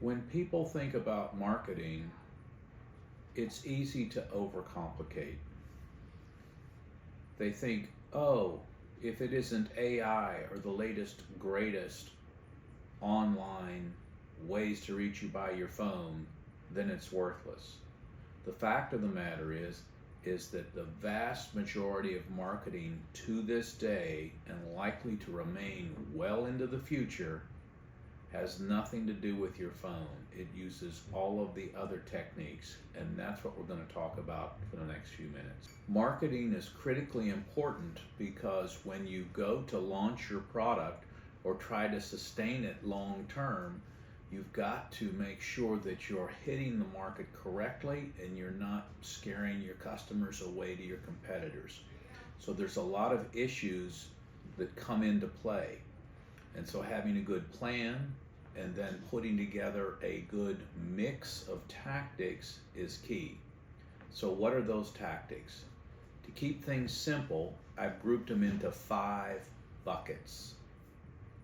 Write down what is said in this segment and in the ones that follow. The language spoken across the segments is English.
When people think about marketing, it's easy to overcomplicate. They think, oh, if it isn't AI or the latest, greatest online ways to reach you by your phone, then it's worthless. The fact of the matter is that the vast majority of marketing to this day, and likely to remain well into the future, has nothing to do with your phone. It uses all of the other techniques, and that's what we're going to talk about for the next few minutes. Marketing is critically important because when you go to launch your product or try to sustain it long term, you've got to make sure that you're hitting the market correctly and you're not scaring your customers away to your competitors. So there's a lot of issues that come into play. And so having a good plan and then putting together a good mix of tactics is key. So what are those tactics? To keep things simple, I've grouped them into 5 buckets.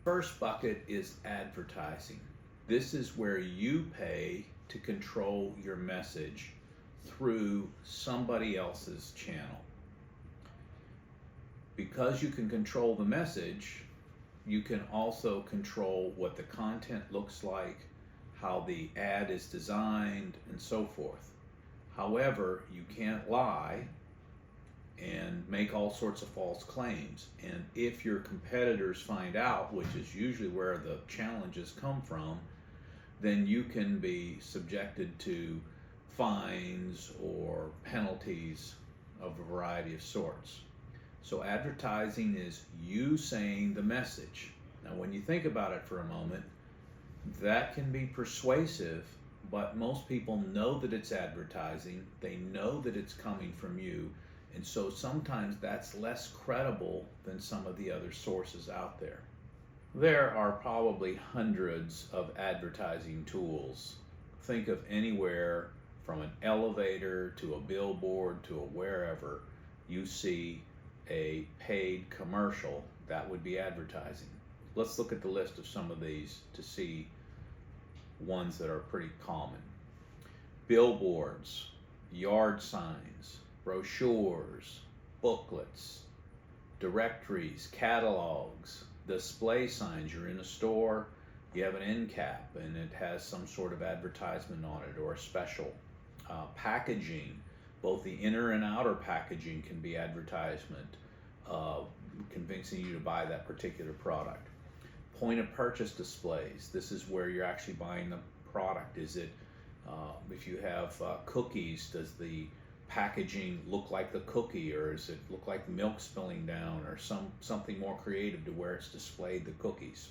First bucket is advertising. This is where you pay to control your message through somebody else's channel. Because you can control the message, you can also control what the content looks like, how the ad is designed, and so forth. However, you can't lie and make all sorts of false claims. And if your competitors find out, which is usually where the challenges come from, then you can be subjected to fines or penalties of a variety of sorts. So advertising is you saying the message. Now when you think about it for a moment, that can be persuasive, but most people know that it's advertising, they know that it's coming from you, and so sometimes that's less credible than some of the other sources out there. There are probably hundreds of advertising tools. Think of anywhere from an elevator to a billboard to a wherever you see a paid commercial, that would be advertising. Let's look at the list of some of these to see ones that are pretty common. Billboards, yard signs, brochures, booklets, directories, catalogs, display signs. You're in a store, you have an end cap and it has some sort of advertisement on it or a special. Packaging, both the inner and outer packaging can be advertisement, convincing you to buy that particular product. Point of purchase displays, this is where you're actually buying the product. Is it, if you have cookies, does the packaging look like the cookie, or does it look like milk spilling down, or something more creative to where it's displayed the cookies?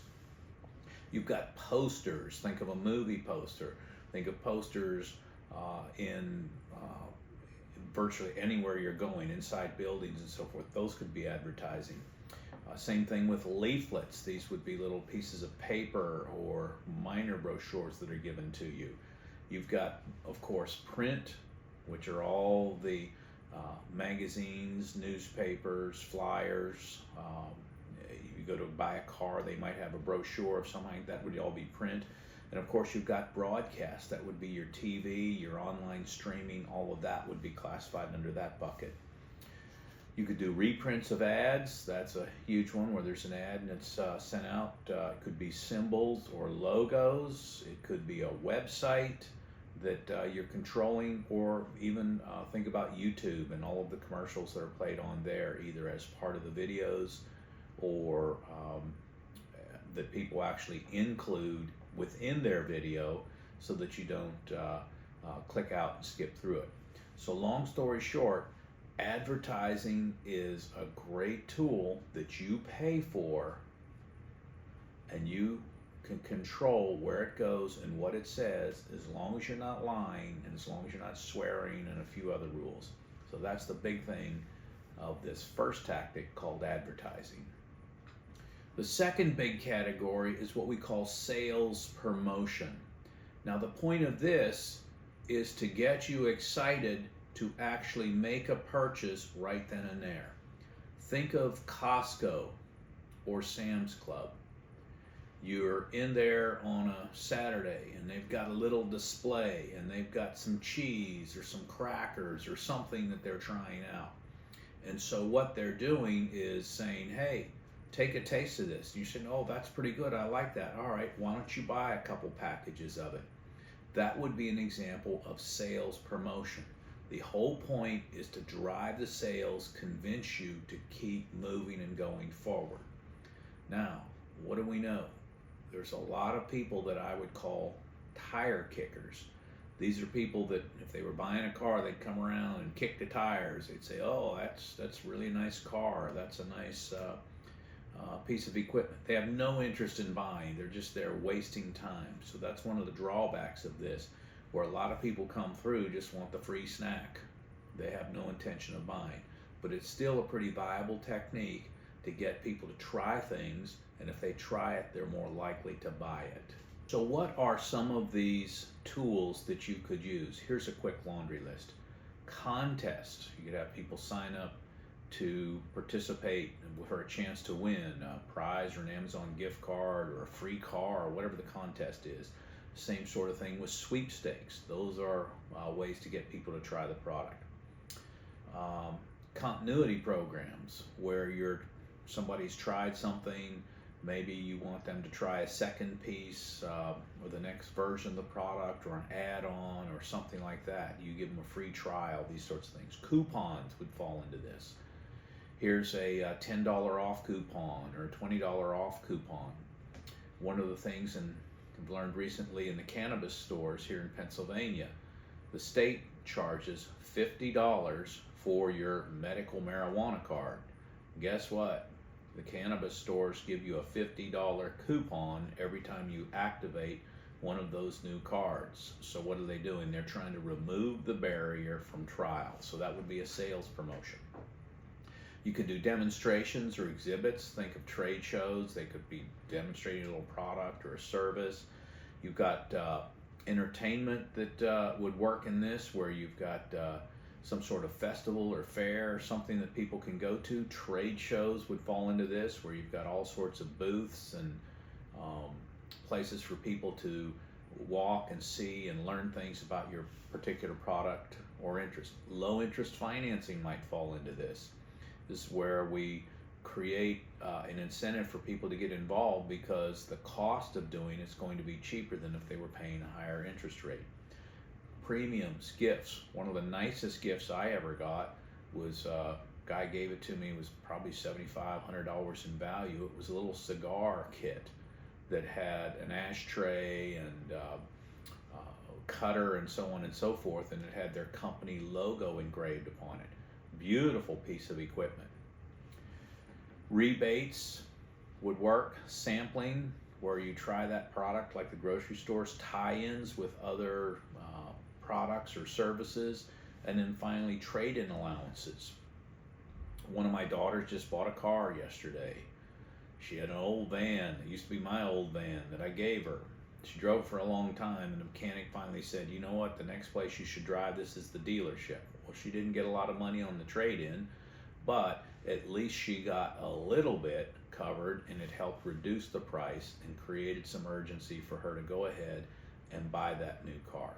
You've got posters. Think of a movie poster. Think of posters in virtually anywhere you're going, inside buildings and so forth. Those could be advertising. Same thing with leaflets. These would be little pieces of paper or minor brochures that are given to you. You've got, of course, print, which are all the magazines, newspapers, flyers. You go to buy a car, they might have a brochure of something. That would all be print. And of course you've got broadcast. That would be your TV, your online streaming. All of that would be classified under that bucket. You could do reprints of ads. That's a huge one, where there's an ad and it's sent out. It could be symbols or logos. It could be a website that you're controlling, or even think about YouTube and all of the commercials that are played on there, either as part of the videos or that people actually include within their video so that you don't click out and skip through it. So long story short, advertising is a great tool that you pay for, and you can control where it goes and what it says, as long as you're not lying and as long as you're not swearing and a few other rules. So that's the big thing of this first tactic called advertising. The second big category is what we call sales promotion. Now the point of this is to get you excited to actually make a purchase right then and there. Think of Costco or Sam's Club. You're in there on a Saturday and they've got a little display and they've got some cheese or some crackers or something that they're trying out. And so what they're doing is saying, hey, take a taste of this. You say, oh, that's pretty good. I like that. All right, why don't you buy a couple packages of it? That would be an example of sales promotion. The whole point is to drive the sales, convince you to keep moving and going forward. Now, what do we know? There's a lot of people that I would call tire kickers. These are people that if they were buying a car, they'd come around and kick the tires. They'd say, oh, that's really a nice car. That's a nice piece of equipment. They have no interest in buying. They're just there wasting time. So that's one of the drawbacks of this, where a lot of people come through just want the free snack. They have no intention of buying. But it's still a pretty viable technique to get people to try things, and if they try it, they're more likely to buy it. So what are some of these tools that you could use? Here's a quick laundry list. Contests. You could have people sign up to participate for a chance to win a prize or an Amazon gift card or a free car or whatever the contest is. Same sort of thing with sweepstakes. Those are ways to get people to try the product. Continuity programs where somebody's tried something, maybe you want them to try a second piece or the next version of the product or an add-on or something like that. You give them a free trial, these sorts of things. Coupons would fall into this. Here's a $10 off coupon or a $20 off coupon. One of the things I've learned recently in the cannabis stores here in Pennsylvania, the state charges $50 for your medical marijuana card. Guess what? The cannabis stores give you a $50 coupon every time you activate one of those new cards. So what are they doing? They're trying to remove the barrier from trial. So that would be a sales promotion. You could do demonstrations or exhibits. Think of trade shows. They could be demonstrating a little product or a service. You've got entertainment that would work in this, where you've got some sort of festival or fair or something that people can go to. Trade shows would fall into this, where you've got all sorts of booths and places for people to walk and see and learn things about your particular product or interest. Low interest financing might fall into this. This is where we create an incentive for people to get involved because the cost of doing it's going to be cheaper than if they were paying a higher interest rate. Premiums, gifts. One of the nicest gifts I ever got was guy gave it to me. It was probably $7,500 in value. It was a little cigar kit that had an ashtray and cutter and so on and so forth, and it had their company logo engraved upon it. Beautiful piece of equipment. Rebates would work. Sampling, where you try that product like the grocery stores. Tie-ins with other products or services. And then finally, trade-in allowances. One of my daughters just bought a car yesterday. She had an old van. It used to be my old van that I gave her. She drove for a long time, and the mechanic finally said, you know what, the next place you should drive this is the dealership. Well, she didn't get a lot of money on the trade-in, but at least she got a little bit covered, and it helped reduce the price and created some urgency for her to go ahead and buy that new car.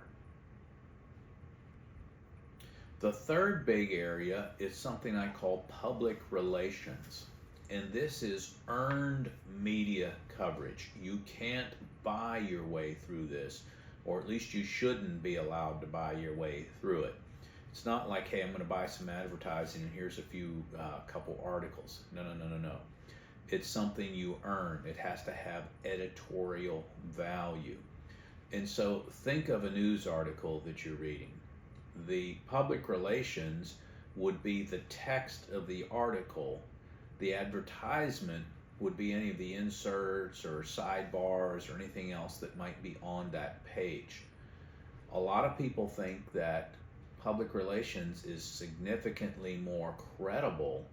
The third big area is something I call public relations. And this is earned media coverage. You can't buy your way through this, or at least you shouldn't be allowed to buy your way through it. It's not like, hey, I'm going to buy some advertising and here's a few couple articles. No. It's something you earn. It has to have editorial value. And so think of a news article that you're reading. The public relations would be the text of the article. The advertisement would be any of the inserts or sidebars or anything else that might be on that page. A lot of people think that public relations is significantly more credible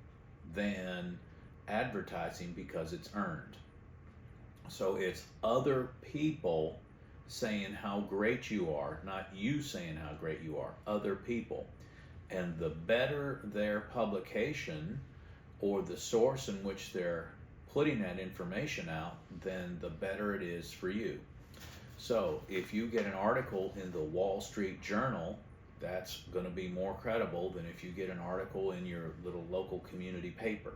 than advertising because it's earned. So it's other people saying how great you are, not you saying how great you are, other people. And the better their publication or the source in which they're putting that information out, then the better it is for you. So if you get an article in the Wall Street Journal, that's going to be more credible than if you get an article in your little local community paper.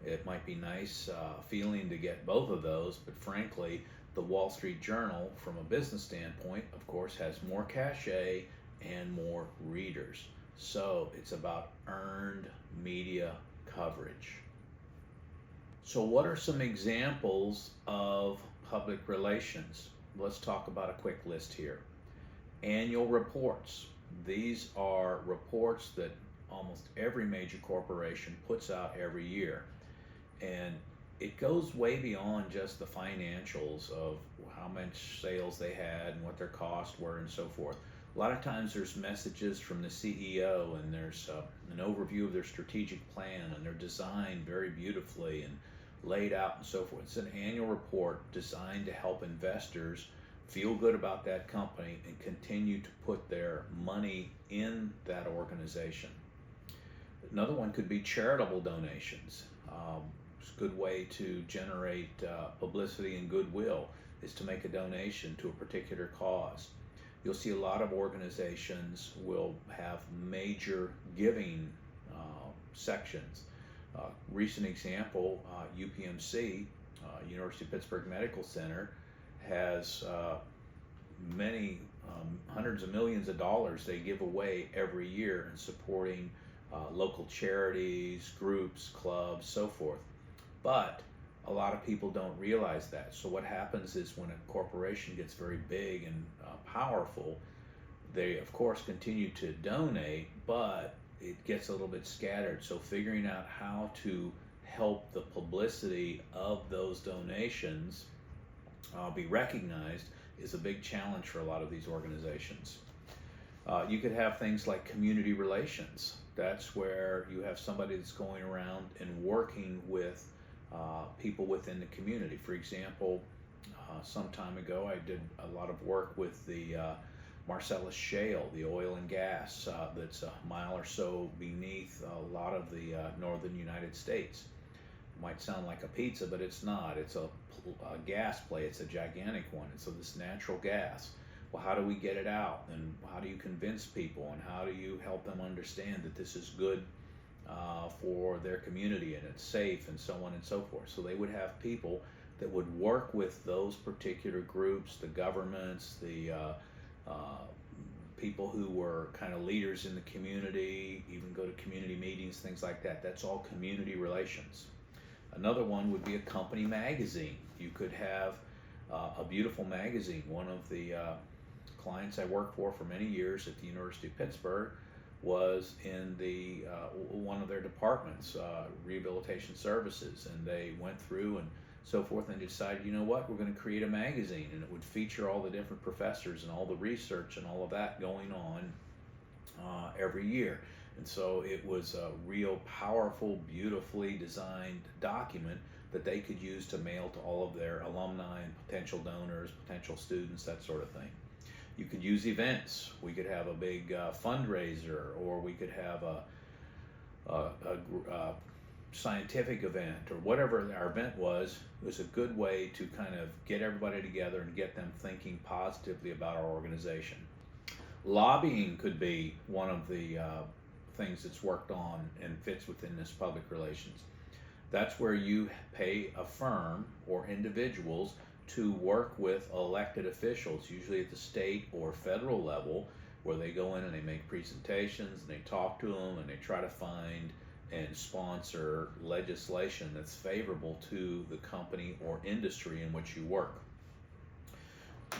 It might be nice feeling to get both of those, but frankly, the Wall Street Journal, from a business standpoint, of course, has more cachet and more readers. So it's about earned media coverage. So what are some examples of public relations? Let's talk about a quick list here. Annual reports. These are reports that almost every major corporation puts out every year. And it goes way beyond just the financials of how much sales they had and what their costs were and so forth. A lot of times there's messages from the CEO, and there's an overview of their strategic plan, and they're designed very beautifully and laid out and so forth. It's an annual report designed to help investors feel good about that company and continue to put their money in that organization. Another one could be charitable donations. It's a good way to generate publicity and goodwill is to make a donation to a particular cause. You'll see a lot of organizations will have major giving sections. Recent example, UPMC, University of Pittsburgh Medical Center, has many hundreds of millions of dollars they give away every year in supporting local charities, groups, clubs, so forth. But a lot of people don't realize that. So what happens is when a corporation gets very big and powerful, they of course continue to donate, but it gets a little bit scattered. So figuring out how to help the publicity of those donations be recognized is a big challenge for a lot of these organizations. You could have things like community relations. That's where you have somebody that's going around and working with people within the community. For example, some time ago I did a lot of work with the Marcellus Shale, the oil and gas that's a mile or so beneath a lot of the northern United States. It might sound like a pizza, but it's not. It's a gas play. It's a gigantic one. And so this natural gas, well, how do we get it out? And how do you convince people? And how do you help them understand that this is good for their community and it's safe and so on and so forth? So they would have people that would work with those particular groups, the governments, the people who were kind of leaders in the community, even go to community meetings, things like that. That's all community relations. Another one would be a company magazine. You could have a beautiful magazine. One of the clients I worked for many years at the University of Pittsburgh was in the one of their departments, rehabilitation services, and they went through and so forth and decided, you know what, we're going to create a magazine, and it would feature all the different professors and all the research and all of that going on every year. And so it was a real powerful, beautifully designed document that they could use to mail to all of their alumni and potential donors, potential students, that sort of thing. You could use events. We could have a big fundraiser, or we could have a scientific event, or whatever our event was. It was a good way to kind of get everybody together and get them thinking positively about our organization. Lobbying could be one of the things that's worked on and fits within this public relations. That's where you pay a firm or individuals to work with elected officials, usually at the state or federal level, where they go in and they make presentations and they talk to them and they try to find and sponsor legislation that's favorable to the company or industry in which you work.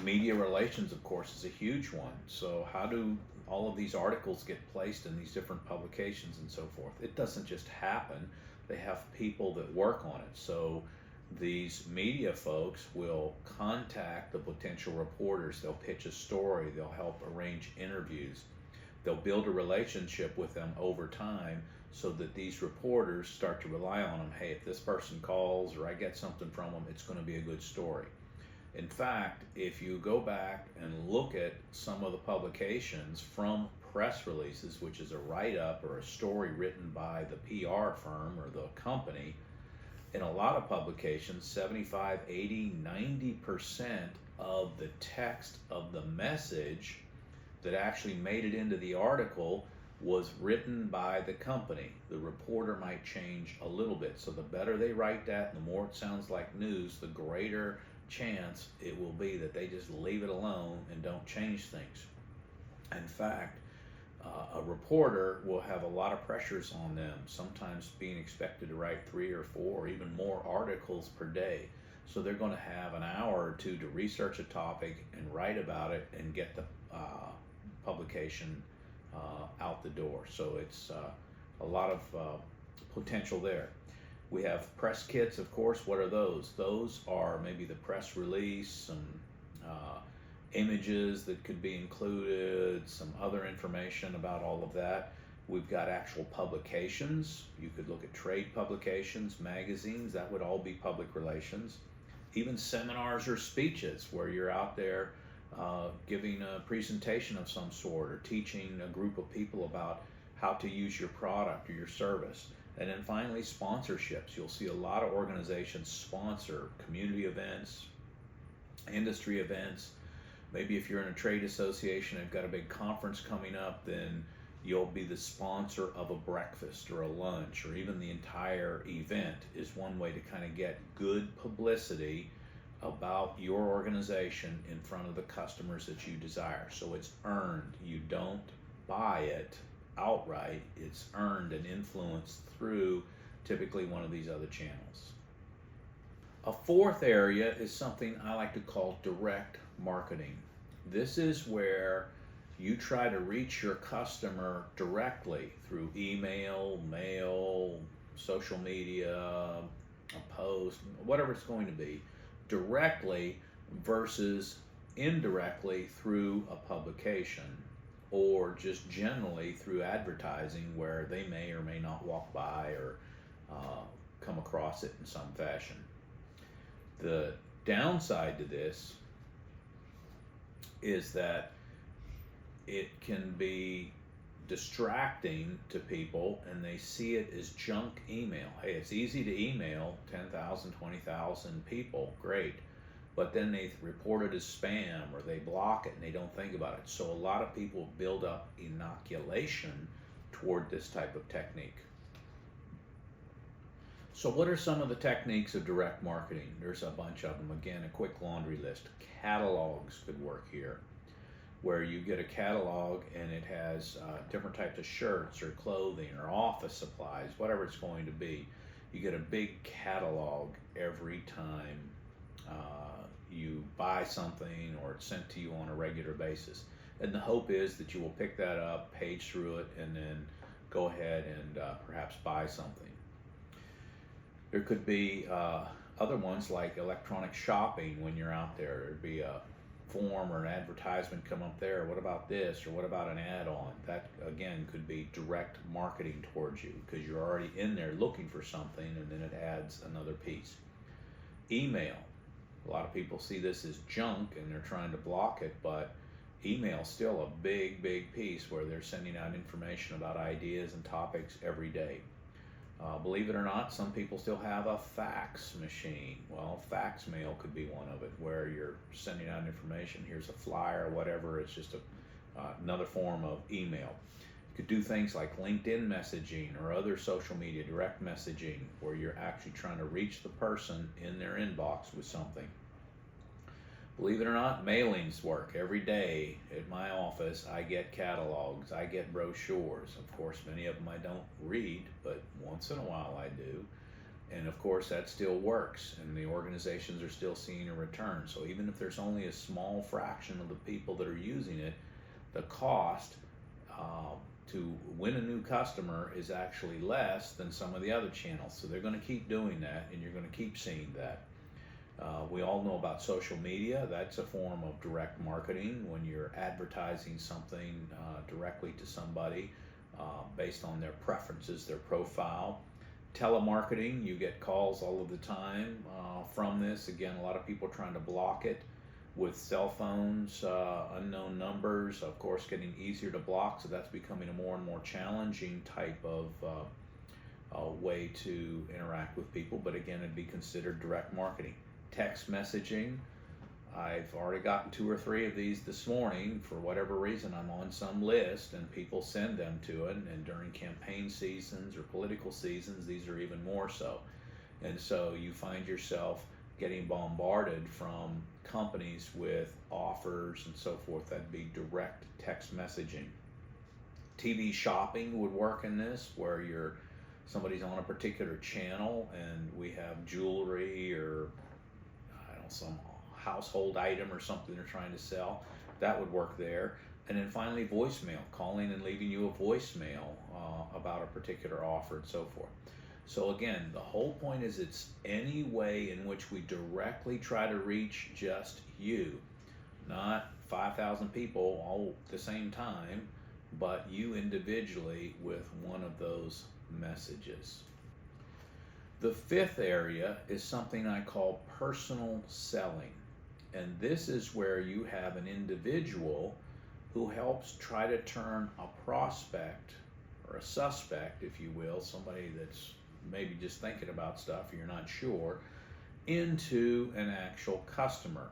Media relations, of course, is a huge one. So how do all of these articles get placed in these different publications and so forth? It doesn't just happen. They have people that work on it. So these media folks will contact the potential reporters. They'll pitch a story. They'll help arrange interviews. They'll build a relationship with them over time so that these reporters start to rely on them. Hey, if this person calls or I get something from them, it's going to be a good story. In fact, if you go back and look at some of the publications from press releases, which is a write-up or a story written by the PR firm or the company, In a lot of publications, 75, 80, 90% of the text of the message that actually made it into the article was written by the company. The reporter might change a little bit. So the better they write that, the more it sounds like news, the greater chance it will be that they just leave it alone and don't change things. In fact, a reporter will have a lot of pressures on them, sometimes being expected to write 3 or 4 or even more articles per day. So they're going to have an hour or two to research a topic and write about it and get the publication out the door. So it's a lot of potential there. We have press kits, of course. What are those? Those are maybe the press release, some images that could be included, some other information about all of that. We've got actual publications. You could look at trade publications, magazines, that would all be public relations. Even seminars or speeches where you're out there giving a presentation of some sort or teaching a group of people about how to use your product or your service. And then finally, sponsorships. You'll see a lot of organizations sponsor community events, industry events. Maybe if you're in a trade association and got a big conference coming up, then you'll be the sponsor of a breakfast or a lunch, or even the entire event is one way to kind of get good publicity about your organization in front of the customers that you desire. So it's earned. You don't buy it outright. It's earned and influenced through typically one of these other channels. A fourth area is something I like to call direct marketing. This is where you try to reach your customer directly through email, mail, social media, a post, whatever it's going to be, directly versus indirectly through a publication, or just generally through advertising where they may or may not walk by or come across it in some fashion. The downside to this is that it can be distracting to people and they see it as junk email. Hey, it's easy to email 10,000, 20,000 people, great. But then they report it as spam or they block it and they don't think about it. So a lot of people build up inoculation toward this type of technique. So what are some of the techniques of direct marketing? There's a bunch of them. Again, a quick laundry list. Catalogs could work here, where you get a catalog and it has different types of shirts or clothing or office supplies, whatever it's going to be. You get a big catalog every time you buy something or it's sent to you on a regular basis. And the hope is that you will pick that up, page through it, and then go ahead and perhaps buy something. There could be other ones like electronic shopping when you're out there. There'd be a form or an advertisement come up there. What about this? Or what about an add-on? That again could be direct marketing towards you because you're already in there looking for something and then it adds another piece. Email. A lot of people see this as junk and they're trying to block it, but email is still a big piece where they're sending out information about ideas and topics every day. Believe it or not, some people still have a fax machine. Well, fax mail could be one of it, where you're sending out information. Here's a flyer or whatever. It's just another form of email. You could do things like LinkedIn messaging or other social media direct messaging, where you're actually trying to reach the person in their inbox with something. Believe it or not, mailings work. Every day at my office, I get catalogs, I get brochures. Of course, many of them I don't read, but once in a while I do. And of course, that still works, and the organizations are still seeing a return. So even if there's only a small fraction of the people that are using it, the cost to win a new customer is actually less than some of the other channels. So they're going to keep doing that, and you're going to keep seeing that. We all know about social media. That's a form of direct marketing when you're advertising something directly to somebody based on their preferences, their profile. Telemarketing, you get calls all of the time from this. Again, a lot of people are trying to block it with cell phones, unknown numbers, of course, getting easier to block. So that's becoming a more and more challenging type of way to interact with people, but again, it'd be considered direct marketing. Text messaging, I've already gotten 2 or 3 of these this morning. For whatever reason, I'm on some list and people send them to it, and during campaign seasons or political seasons, these are even more so. And so you find yourself getting bombarded from companies with offers and so forth. That'd be direct text messaging. TV shopping would work in this, where somebody's on a particular channel and we have jewelry or I don't know, some household item or something they're trying to sell. That would work there. And then finally, voicemail, calling and leaving you a voicemail about a particular offer and so forth. So again, the whole point is it's any way in which we directly try to reach just you, not 5,000 people all at the same time, but you individually with one of those messages. The 5th area is something I call personal selling. And this is where you have an individual who helps try to turn a prospect or a suspect, if you will, somebody that's maybe just thinking about stuff, you're not sure, into an actual customer.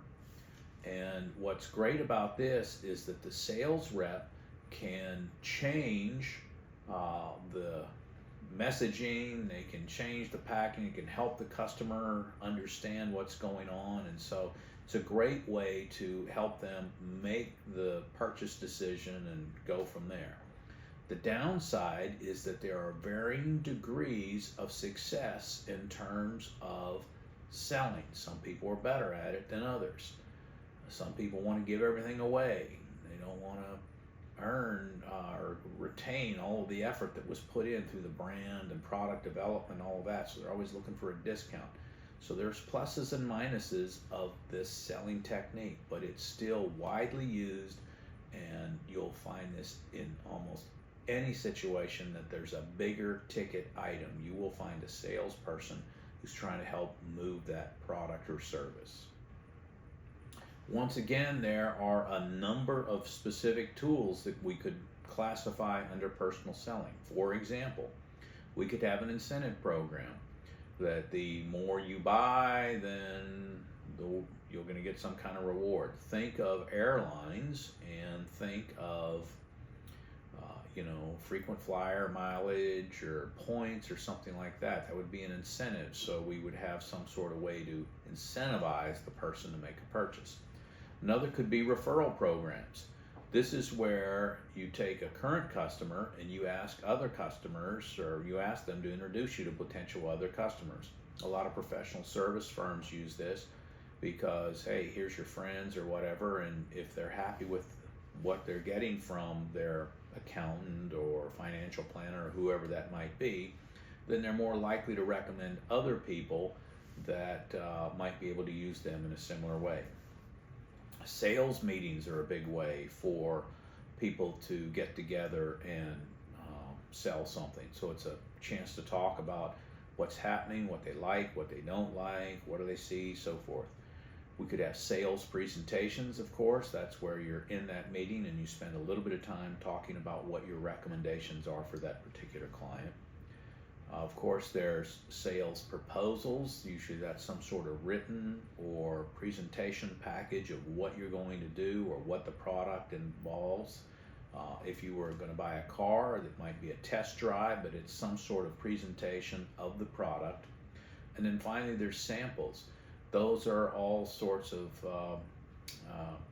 And what's great about this is that the sales rep can change the messaging, they can change the packing, it can help the customer understand what's going on, and so it's a great way to help them make the purchase decision and go from there. The downside is that there are varying degrees of success in terms of selling. Some people are better at it than others. Some people want to give everything away. They don't want to earn or retain all of the effort that was put in through the brand and product development, all of that. So they're always looking for a discount. So there's pluses and minuses of this selling technique, but it's still widely used, and you'll find this in almost any situation that there's a bigger ticket item. You will find a salesperson who's trying to help move that product or service. Once again, there are a number of specific tools that we could classify under personal selling. For example, we could have an incentive program that the more you buy, then you're going to get some kind of reward. Think of airlines and think of frequent flyer mileage or points or something like that. That would be an incentive. So we would have some sort of way to incentivize the person to make a purchase. Another could be referral programs. This is where you take a current customer and you ask other customers, or you ask them to introduce you to potential other customers. A lot of professional service firms use this because, hey, here's your friends or whatever, and if they're happy with what they're getting from their accountant or financial planner or whoever that might be, then they're more likely to recommend other people that might be able to use them in a similar way. Sales meetings are a big way for people to get together and sell something. So it's a chance to talk about what's happening, what they like, what they don't like, what do they see, so forth. We could have sales presentations, of course. That's where you're in that meeting and you spend a little bit of time talking about what your recommendations are for that particular client. Of course, there's sales proposals. Usually that's some sort of written or presentation package of what you're going to do or what the product involves. If you were going to buy a car, it might be a test drive, but it's some sort of presentation of the product. And then finally, there's samples. Those are all sorts of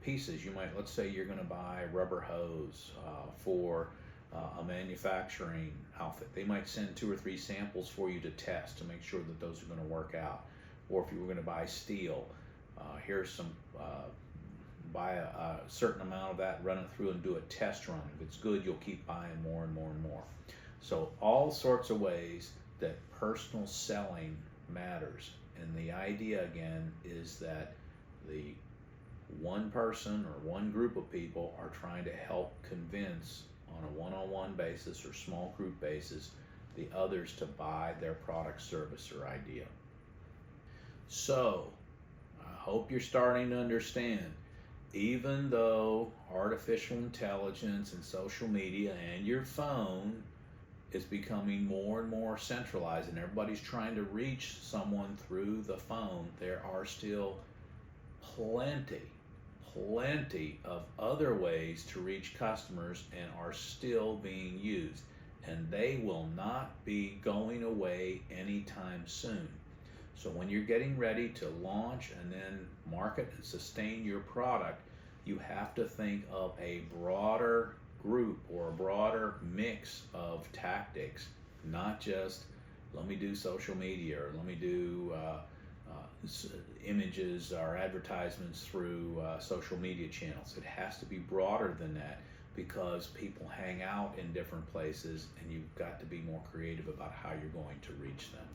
pieces. Let's say you're going to buy a rubber hose for a manufacturing outfit. They might send 2 or 3 samples for you to test to make sure that those are going to work out. Or if you were going to buy steel, here's some, buy a certain amount of that, run it through and do a test run. If it's good, you'll keep buying more and more and more. So all sorts of ways that personal selling matters. And the idea, again, is that the one person or one group of people are trying to help convince on a one-on-one basis or small group basis the others to buy their product, service, or idea. So, I hope you're starting to understand, even though artificial intelligence and social media and your phone is becoming more and more centralized, and everybody's trying to reach someone through the phone. There are still plenty of other ways to reach customers and are still being used, and they will not be going away anytime soon. So when you're getting ready to launch and then market and sustain your product, you have to think of a broader group or a broader mix of tactics, not just let me do social media or let me do images or advertisements through social media channels. It has to be broader than that, because people hang out in different places and you've got to be more creative about how you're going to reach them.